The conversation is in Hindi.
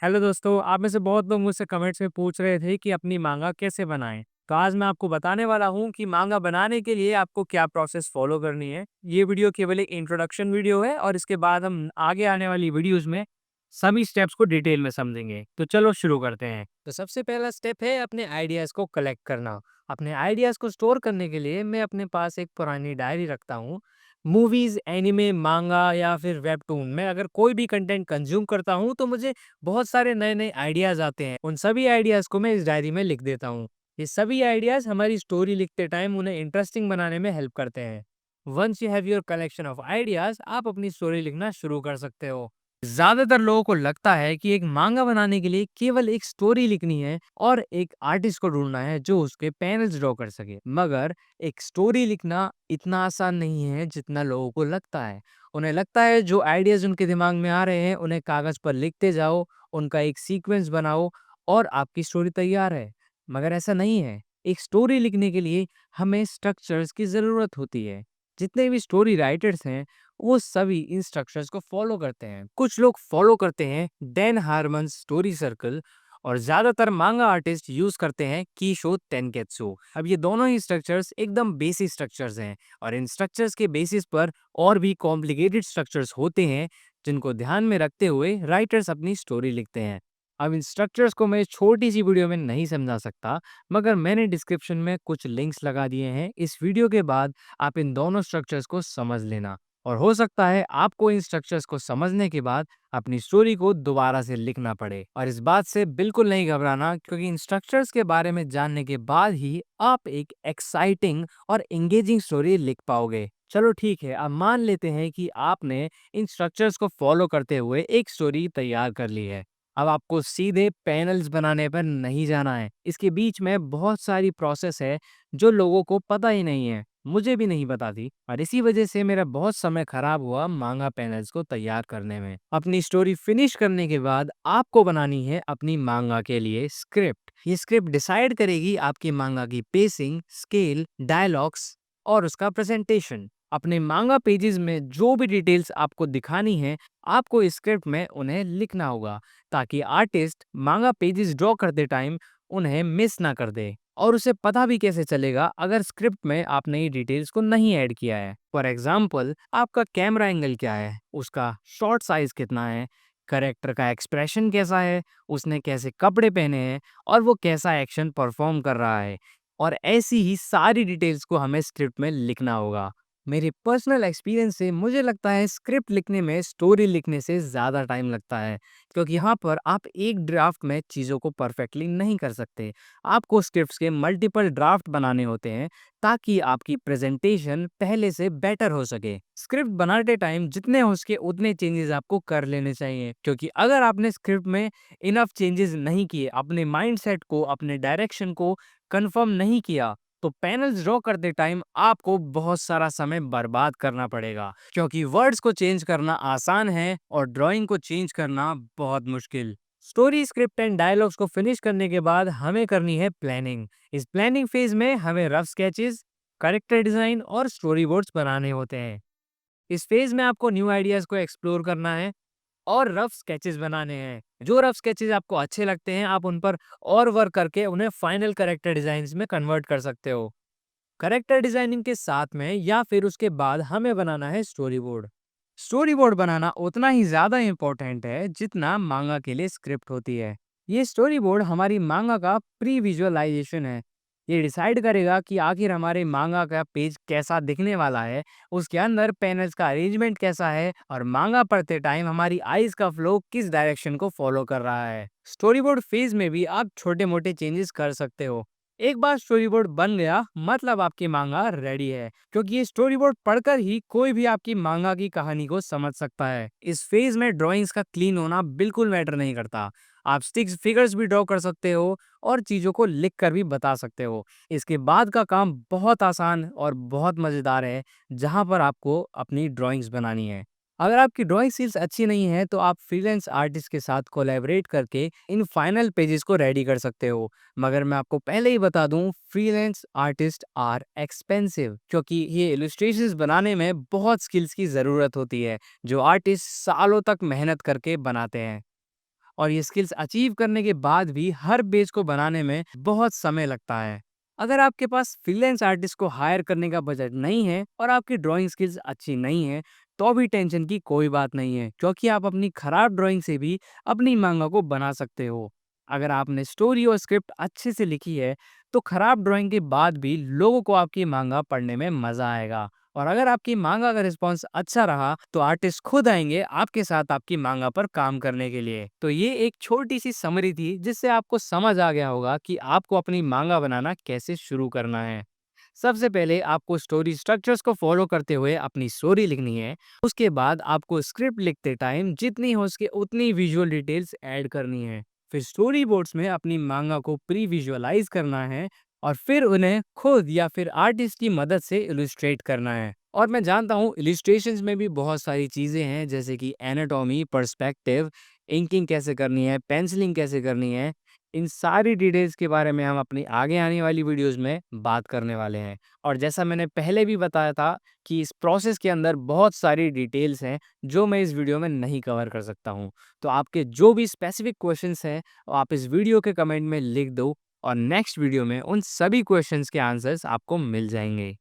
हेलो दोस्तों, आप में से बहुत लोग मुझसे कमेंट्स में पूछ रहे थे कि अपनी मांगा कैसे बनाएं। तो आज मैं आपको बताने वाला हूं कि मांगा बनाने के लिए आपको क्या प्रोसेस फॉलो करनी है। ये वीडियो केवल एक इंट्रोडक्शन वीडियो है और इसके बाद हम आगे आने वाली वीडियोस में सभी स्टेप्स को डिटेल में समझेंगे। तो चलो शुरू करते हैं। तो सबसे पहला स्टेप है अपने आइडियाज़ को कलेक्ट करना। अपने आइडियाज़ को स्टोर करने के लिए मैं अपने पास एक पुरानी डायरी रखता हूँ। मूवीज़, एनिमे, मांगा या फिर वेबटून में अगर कोई भी कंटेंट कंज्यूम करता हूँ तो मुझे बहुत सारे नए-नए आइडियाज़ आते हैं। उन सभी आइडियाज़ को मैं इस डायरी में लिख देता हूँ। ये सभी आइडियाज़ हमारी स्टोरी लिखते टाइम उन्हें इंटरेस्टिंग बनाने में हेल्प करते हैं। Once you have your collection of ideas, आप अपनी स्टोरी लिखना शुरू कर सकते हो। ज़्यादातर लोगों को लगता है कि एक मांगा बनाने के लिए केवल एक स्टोरी लिखनी है और एक आर्टिस्ट को ढूँढना है जो उसके पैनल्स ड्रॉ कर सके। मगर एक स्टोरी लिखना इतना आसान नहीं है जितना लोगों को लगता है। उन्हें लगता है जो आइडियाज़ उनके दिमाग में आ रहे हैं उन्हें कागज़ पर लिखते जाओ, उनका एक सीक्वेंस बनाओ और आपकी स्टोरी तैयार है। मगर ऐसा नहीं है। एक स्टोरी लिखने के लिए हमें स्ट्रक्चर्स की ज़रूरत होती है। जितने भी स्टोरी राइटर्स हैं, वो सभी इन स्ट्रक्चर्स को फॉलो करते हैं। कुछ लोग फॉलो करते हैं डैन हार्मन स्टोरी सर्कल और ज़्यादातर मांगा आर्टिस्ट यूज़ करते हैं कीशो तेनकेत्सु। अब ये दोनों ही स्ट्रक्चर्स एकदम बेसिक स्ट्रक्चर्स हैं और इन स्ट्रक्चर्स के बेसिस पर और भी कॉम्प्लिकेटेड स्ट्रक्चर्स होते हैं जिनको ध्यान में रखते हुए राइटर्स अपनी स्टोरी लिखते हैं। अब इन स्ट्रक्चर्स को मैं छोटी सी वीडियो में नहीं समझा सकता, मगर मैंने डिस्क्रिप्शन में कुछ लिंक्स लगा दिए हैं। इस वीडियो के बाद आप इन दोनों स्ट्रक्चर्स को समझ लेना और हो सकता है आपको इन स्ट्रक्चर्स को समझने के बाद अपनी स्टोरी को दोबारा से लिखना पड़े। और इस बात से बिल्कुल नहीं घबराना, क्योंकि इन स्ट्रक्चर्स के बारे में जानने के बाद ही आप एक एक्साइटिंग और एंगेजिंग स्टोरी लिख पाओगे। चलो ठीक है, अब मान लेते हैं कि आपने इन स्ट्रक्चर्स को फॉलो करते हुए एक स्टोरी तैयार कर ली है। अब आपको सीधे पैनल्स बनाने पर नहीं जाना है। इसके बीच में बहुत सारी प्रोसेस है जो लोगों को पता ही नहीं है। मुझे भी नहीं पता थी और इसी वजह से मेरा बहुत समय खराब हुआ मांगा पैनल्स को तैयार करने में। अपनी स्टोरी फिनिश करने के बाद आपको बनानी है अपनी मांगा के लिए स्क्रिप्ट। ये स्क्रिप्ट डिसाइड करेगी आपकी मांगा की पेसिंग, स्केल, डायलॉग्स और उसका प्रेजेंटेशन। अपने मांगा पेजेस में जो भी डिटेल्स आपको दिखानी है, आपको इस स्क्रिप्ट में उन्हें लिखना होगा ताकि आर्टिस्ट मांगा पेजेस ड्रॉ करते टाइम उन्हें मिस ना कर दे। और उसे पता भी कैसे चलेगा अगर स्क्रिप्ट में आपने ये डिटेल्स को नहीं ऐड किया है। फॉर एग्जाम्पल, आपका कैमरा एंगल क्या है, उसका शॉट साइज कितना है, करेक्टर का एक्सप्रेशन कैसा है, उसने कैसे कपड़े पहने हैं और वो कैसा एक्शन परफॉर्म कर रहा है। और ऐसी ही सारी डिटेल्स को हमें स्क्रिप्ट में लिखना होगा। मेरे पर्सनल एक्सपीरियंस से मुझे लगता है स्क्रिप्ट लिखने में स्टोरी लिखने से ज़्यादा टाइम लगता है, क्योंकि यहाँ पर आप एक ड्राफ्ट में चीज़ों को परफेक्टली नहीं कर सकते। आपको स्क्रिप्ट्स के मल्टीपल ड्राफ्ट बनाने होते हैं ताकि आपकी प्रेजेंटेशन पहले से बेटर हो सके। स्क्रिप्ट बनाते टाइम जितने हो सके उतने चेंजेस आपको कर लेने चाहिए, क्योंकि अगर आपने स्क्रिप्ट में इनफ चेंजेस नहीं किए, अपने माइंडसेट को, अपने डायरेक्शन को कंफर्म नहीं किया, तो पैनल्स ड्रॉ करते टाइम आपको बहुत सारा समय बर्बाद करना पड़ेगा, क्योंकि वर्ड्स को चेंज करना आसान है और ड्राइंग को चेंज करना बहुत मुश्किल। स्टोरी, स्क्रिप्ट एंड डायलॉग्स को फिनिश करने के बाद हमें करनी है प्लानिंग। इस प्लानिंग फेज में हमें रफ स्केचेस, कैरेक्टर डिजाइन और स्टोरी बोर्ड्स बनाने होते हैं। इस फेज में आपको न्यू आइडियाज को एक्सप्लोर करना है और रफ स्केचेस बनाने हैं। जो रफ स्केचेस आपको अच्छे लगते हैं, आप उन पर और वर्क करके उन्हें फाइनल कैरेक्टर डिजाइन्स में कन्वर्ट कर सकते हो। कैरेक्टर डिजाइनिंग के साथ में या फिर उसके बाद हमें बनाना है स्टोरी बोर्ड। स्टोरी बोर्ड बनाना उतना ही ज्यादा इम्पोर्टेंट है जितना मांगा के लिए स्क्रिप्ट होती है। ये स्टोरी बोर्ड हमारी मांगा का प्री विजुअलाइजेशन है। ये डिसाइड करेगा कि आखिर हमारे मांगा का पेज कैसा दिखने वाला है, उसके अंदर पैनल्स का अरेंजमेंट कैसा है और मांगा पढ़ते टाइम हमारी आईज का फ्लो किस डायरेक्शन को फॉलो कर रहा है। स्टोरी बोर्ड फेज में भी आप छोटे मोटे चेंजेस कर सकते हो। एक बार स्टोरी बोर्ड बन गया मतलब आपकी मांगा रेडी है, क्योंकि ये स्टोरी बोर्ड पढ़कर ही कोई भी आपकी मांगा की कहानी को समझ सकता है। इस फेज में ड्राइंग्स का क्लीन होना बिल्कुल मैटर नहीं करता। आप स्टिक्स फिगर्स भी ड्रॉ कर सकते हो और चीजों को लिख कर भी बता सकते हो। इसके बाद का काम बहुत आसान और बहुत मजेदार है, जहां पर आपको अपनी ड्राइंग्स बनानी है। अगर आपकी ड्राइंग स्किल्स अच्छी नहीं है तो आप फ्रीलांस आर्टिस्ट के साथ कोलैबोरेट करके इन फाइनल पेजेस को रेडी कर सकते हो। मगर मैं आपको पहले ही बता दूं, फ्रीलांस आर्टिस्ट आर एक्सपेंसिव, क्योंकि ये इलस्ट्रेशंस बनाने में बहुत स्किल्स की ज़रूरत होती है जो आर्टिस्ट सालों तक मेहनत करके बनाते हैं। और ये स्किल्स अचीव करने के बाद भी हर पेज को बनाने में बहुत समय लगता है। अगर आपके पास फ्रीलांस आर्टिस्ट को हायर करने का बजट नहीं है और आपकी ड्राइंग स्किल्स अच्छी नहीं है, तो भी टेंशन की कोई बात नहीं है, क्योंकि आप अपनी खराब ड्राइंग से भी अपनी मांगा को बना सकते हो। अगर आपने स्टोरी और स्क्रिप्ट अच्छे से लिखी है, तो खराब ड्राइंग के बाद भी लोगों को आपकी मांगा पढ़ने में मजा आएगा। और अगर आपकी मांगा का रिस्पॉन्स अच्छा रहा, तो आर्टिस्ट खुद आएंगे आपके साथ आपकी मांगा पर काम करने के लिए। तो ये एक छोटी सी समरी थी, जिससे आपको समझ आ गया होगा कि आपको अपनी मांगा बनाना कैसे शुरू करना है। सबसे पहले आपको स्टोरी स्ट्रक्चर्स को फॉलो करते हुए अपनी स्टोरी लिखनी है। उसके बाद आपको स्क्रिप्ट लिखते टाइम जितनी हो सके उतनी विजुअल डिटेल्स ऐड करनी है। फिर स्टोरी बोर्ड्स में अपनी मांगा को प्री विजुअलाइज करना है और फिर उन्हें खुद या फिर आर्टिस्ट की मदद से इलस्ट्रेट करना है। और मैं जानता हूँ इलस्ट्रेशंस में भी बहुत सारी चीज़ें हैं, जैसे कि एनाटॉमी, पर्सपेक्टिव, इंकिंग कैसे करनी है, पेंसिलिंग कैसे करनी है। इन सारी डिटेल्स के बारे में हम अपनी आगे आने वाली वीडियोस में बात करने वाले हैं। और जैसा मैंने पहले भी बताया था कि इस प्रोसेस के अंदर बहुत सारी डिटेल्स हैं, जो मैं इस वीडियो में नहीं कवर कर सकता हूँ। तो आपके जो भी स्पेसिफिक क्वेश्चंस हैं, वो आप इस वीडियो के कमेंट में लिख दो और नेक्स्ट वीडियो में उन सभी क्वेश्चंस के आंसर्स आपको मिल जाएंगे।